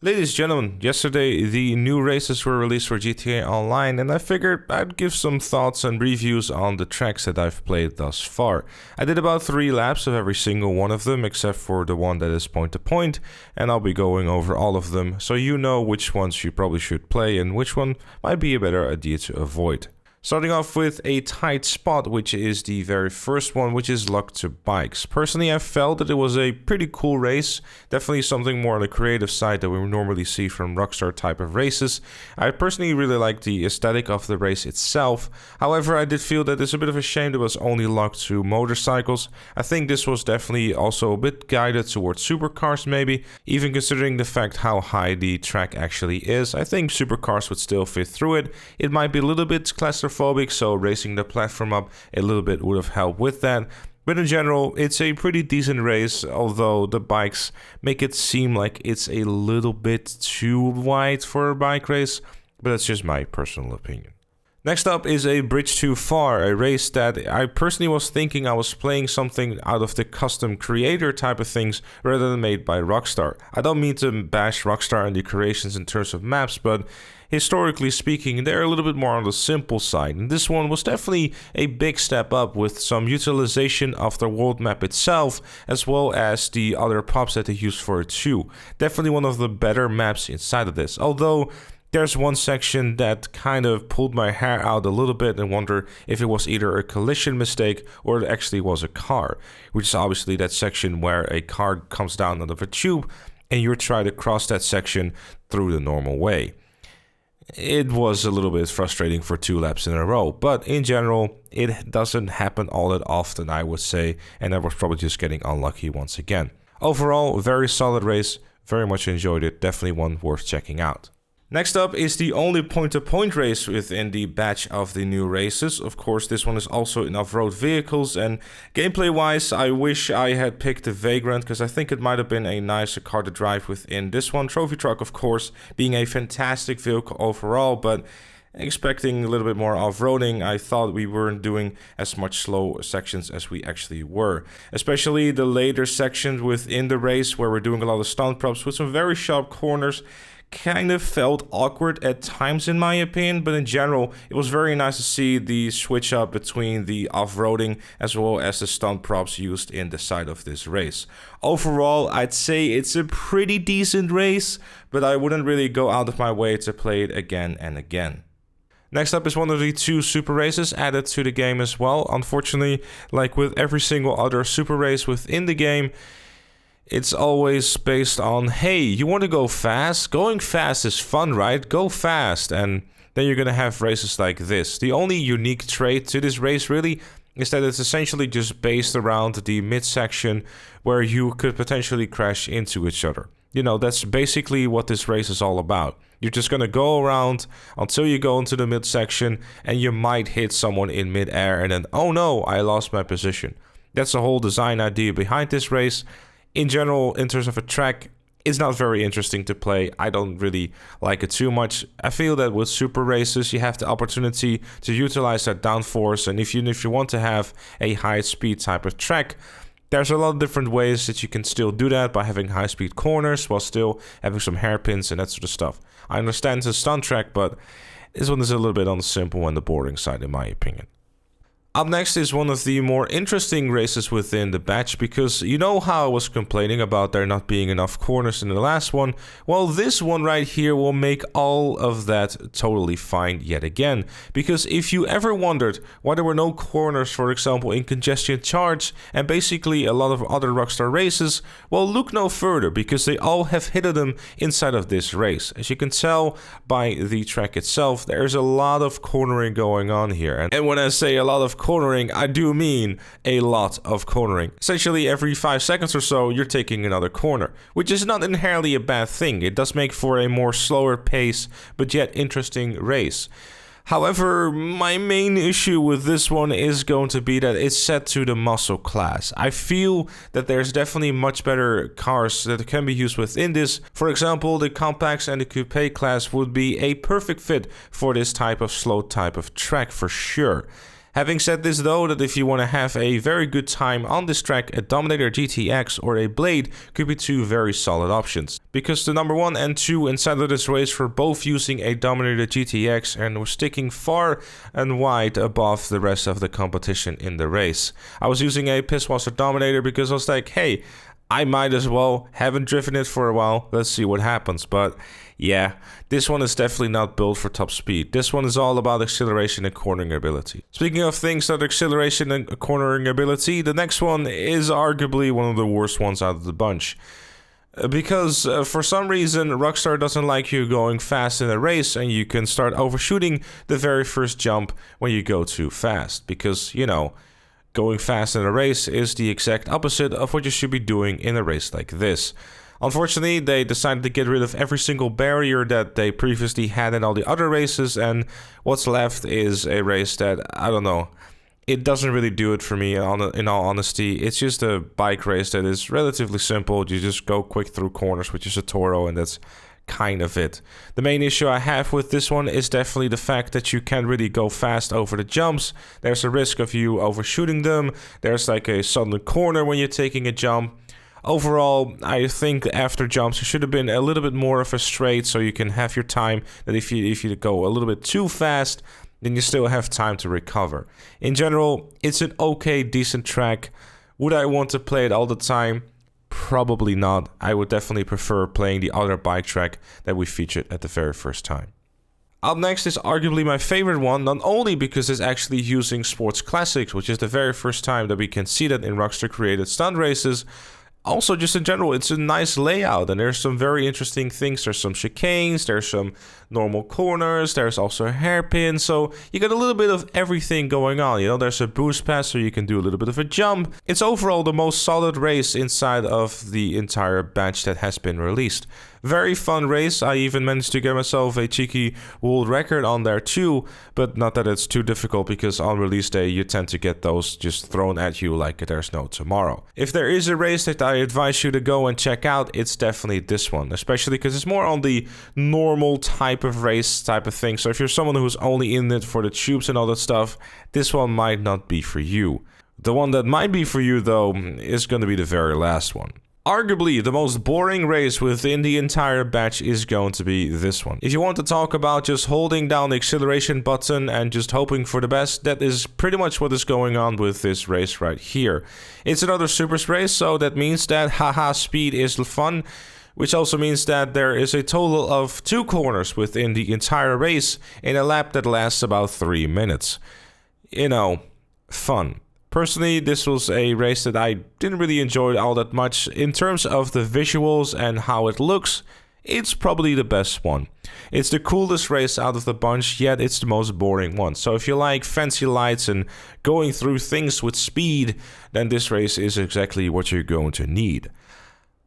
Ladies and gentlemen, yesterday the new races were released for GTA Online, and I figured I'd give some thoughts and reviews on the tracks that I've played thus far. I did about 3 laps of every single one of them, except for the one that is point to point, and I'll be going over all of them, so you know which ones you probably should play and which one might be a better idea to avoid. Starting off with a tight spot, which is the very first one, which is Luck to Bikes. Personally, I felt that it was a pretty cool race, definitely something more on the creative side that we normally see from Rockstar type of races. I personally really like the aesthetic of the race itself. However, I did feel that it's a bit of a shame that it was only locked to motorcycles. I think this was definitely also a bit guided towards supercars maybe, even considering the fact how high the track actually is. I think supercars would still fit through it. It might be a little bit claustrophobic, so raising the platform up a little bit would have helped with that. But in general, it's a pretty decent race, although the bikes make it seem like it's a little bit too wide for a bike race, but that's just my personal opinion. Next up is a Bridge Too Far, a race that I personally was thinking I was playing something out of the custom creator type of things rather than made by Rockstar. I don't mean to bash Rockstar and the creations in terms of maps, but historically speaking, they're a little bit more on the simple side, and this one was definitely a big step up with some utilization of the world map itself, as well as the other props that they used for it too. Definitely one of the better maps inside of this, although there's one section that kind of pulled my hair out a little bit and wonder if it was either a collision mistake or it actually was a car, which is obviously that section where a car comes down out of a tube and you try to cross that section through the normal way. It was a little bit frustrating for 2 laps in a row, but in general, it doesn't happen all that often, I would say, and I was probably just getting unlucky once again. Overall, very solid race, very much enjoyed it, definitely one worth checking out. Next up is the only point-to-point race within the batch of the new races. Of course, this one is also in off-road vehicles, and gameplay-wise, I wish I had picked the Vagrant, because I think it might have been a nicer car to drive within this one. Trophy Truck, of course, being a fantastic vehicle overall, but expecting a little bit more off-roading, I thought we weren't doing as much slow sections as we actually were. Especially the later sections within the race, where we're doing a lot of stunt props with some very sharp corners, kind of felt awkward at times in my opinion, but in general it was very nice to see the switch up between the off-roading as well as the stunt props used in the side of this race. Overall, I'd say it's a pretty decent race, but I wouldn't really go out of my way to play it again and again. Next up is one of the 2 super races added to the game as well. Unfortunately, like with every single other super race within the game, it's always based on, hey, you want to go fast? Going fast is fun, right? Go fast. And then you're going to have races like this. The only unique trait to this race really is that it's essentially just based around the midsection where you could potentially crash into each other. You know, that's basically what this race is all about. You're just going to go around until you go into the midsection and you might hit someone in midair and then, oh no, I lost my position. That's the whole design idea behind this race. In general, in terms of a track, it's not very interesting to play. I don't really like it too much. I feel that with super races, you have the opportunity to utilize that downforce. And if you want to have a high speed type of track, there's a lot of different ways that you can still do that by having high speed corners while still having some hairpins and that sort of stuff. I understand it's a stunt track, but this one is a little bit on the simple and the boring side in my opinion. Up next is one of the more interesting races within the batch, because you know how I was complaining about there not being enough corners in the last one? Well, this one right here will make all of that totally fine yet again. Because if you ever wondered why there were no corners, for example, in Congestion Charge and basically a lot of other Rockstar races, well, look no further, because they all have hidden them inside of this race. As you can tell by the track itself, there's a lot of cornering going on here. And when I say a lot of cornering, I do mean a lot of cornering. Essentially every 5 seconds or so you're taking another corner, which is not inherently a bad thing. It does make for a more slower pace but yet interesting race. However, my main issue with this one is going to be that it's set to the muscle class. I feel that there's definitely much better cars that can be used within this. For example, the compacts and the coupe class would be a perfect fit for this type of slow type of track for sure. Having said this though, that if you want to have a very good time on this track, a Dominator GTX or a Blade could be two very solid options. Because the number 1 and 2 inside of this race were both using a Dominator GTX and were sticking far and wide above the rest of the competition in the race. I was using a Pisswasser Dominator because I was like, hey, I might as well, haven't driven it for a while, let's see what happens. But yeah, this one is definitely not built for top speed. This one is all about acceleration and cornering ability. Speaking of things that are acceleration and cornering ability, the next one is arguably one of the worst ones out of the bunch. Because for some reason Rockstar doesn't like you going fast in a race, and you can start overshooting the very first jump when you go too fast. Because, you know, going fast in a race is the exact opposite of what you should be doing in a race like this. Unfortunately, they decided to get rid of every single barrier that they previously had in all the other races, and what's left is a race that, I don't know, it doesn't really do it for me, in all honesty. It's just a bike race that is relatively simple. You just go quick through corners with your Satoru, and that's kind of it. The main issue I have with this one is definitely the fact that you can't really go fast over the jumps. There's a risk of you overshooting them. There's like a sudden corner when you're taking a jump. Overall, I think after jumps it should have been a little bit more of a straight, so you can have your time, that if you go a little bit too fast, then you still have time to recover. In general, it's an okay, decent track. Would I want to play it all the time? Probably not. I would definitely prefer playing the other bike track that we featured at the very first time. Up next is arguably my favorite one, not only because it's actually using sports classics, which is the very first time that we can see that in Rockstar created stunt races. Also, just in general, it's a nice layout, and there's some very interesting things. There's some chicanes, there's some normal corners, there's also a hairpin, so you got a little bit of everything going on. You know, there's a boost pass, so you can do a little bit of a jump. It's overall the most solid race inside of the entire batch that has been released. Very fun race. I even managed to get myself a cheeky world record on there too, but not that it's too difficult, because on release day you tend to get those just thrown at you like there's no tomorrow. If there is a race that I advise you to go and check out, it's definitely this one, especially because it's more on the normal type of race type of thing. So if you're someone who's only in it for the tubes and all that stuff, this one might not be for you. The one that might be for you though is going to be the very last one. Arguably, the most boring race within the entire batch is going to be this one. If you want to talk about just holding down the acceleration button and just hoping for the best, that is pretty much what is going on with this race right here. It's another supers race, so that means that haha speed is fun, which also means that there is a total of 2 corners within the entire race in a lap that lasts about 3 minutes. You know, fun. Personally, this was a race that I didn't really enjoy all that much. In terms of the visuals and how it looks, it's probably the best one. It's the coolest race out of the bunch, yet it's the most boring one. So if you like fancy lights and going through things with speed, then this race is exactly what you're going to need.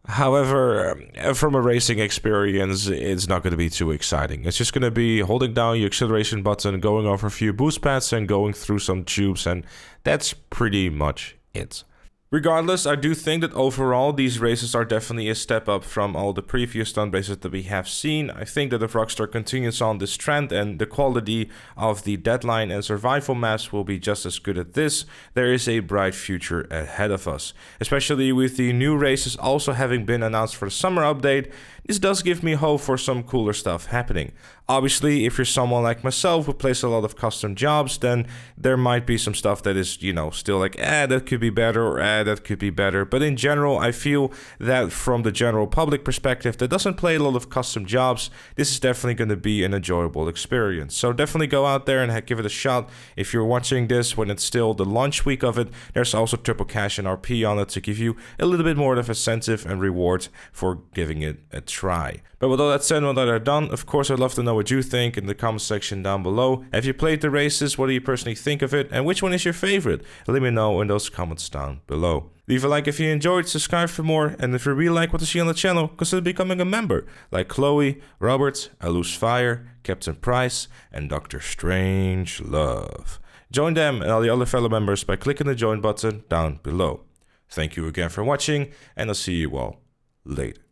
However, from a racing experience, it's not going to be too exciting. It's just going to be holding down your acceleration button, going over a few boost pads, and going through some tubes, and that's pretty much it. Regardless, I do think that overall these races are definitely a step up from all the previous stunt races that we have seen. I think that if Rockstar continues on this trend and the quality of the deadline and survival maps will be just as good at this, there is a bright future ahead of us. Especially with the new races also having been announced for the summer update, this does give me hope for some cooler stuff happening. Obviously, if you're someone like myself who plays a lot of custom jobs, then there might be some stuff that is, you know, still like, that could be better, or that could be better. But in general, I feel that from the general public perspective that doesn't play a lot of custom jobs, this is definitely going to be an enjoyable experience. So definitely go out there and give it a shot. If you're watching this when it's still the launch week of it, there's also triple cash and RP on it to give you a little bit more of incentive and reward for giving it a try. But with all that said and all that are done, of course I'd love to know what you think in the comment section down below. Have you played the races? What do you personally think of it? And which one is your favorite? Let me know in those comments down below. Leave a like if you enjoyed, subscribe for more, and if you really like what you see on the channel, consider becoming a member, like Chloe, Robert, Alus Fire, Captain Price, and Dr. Strangelove. Join them and all the other fellow members by clicking the join button down below. Thank you again for watching, and I'll see you all later.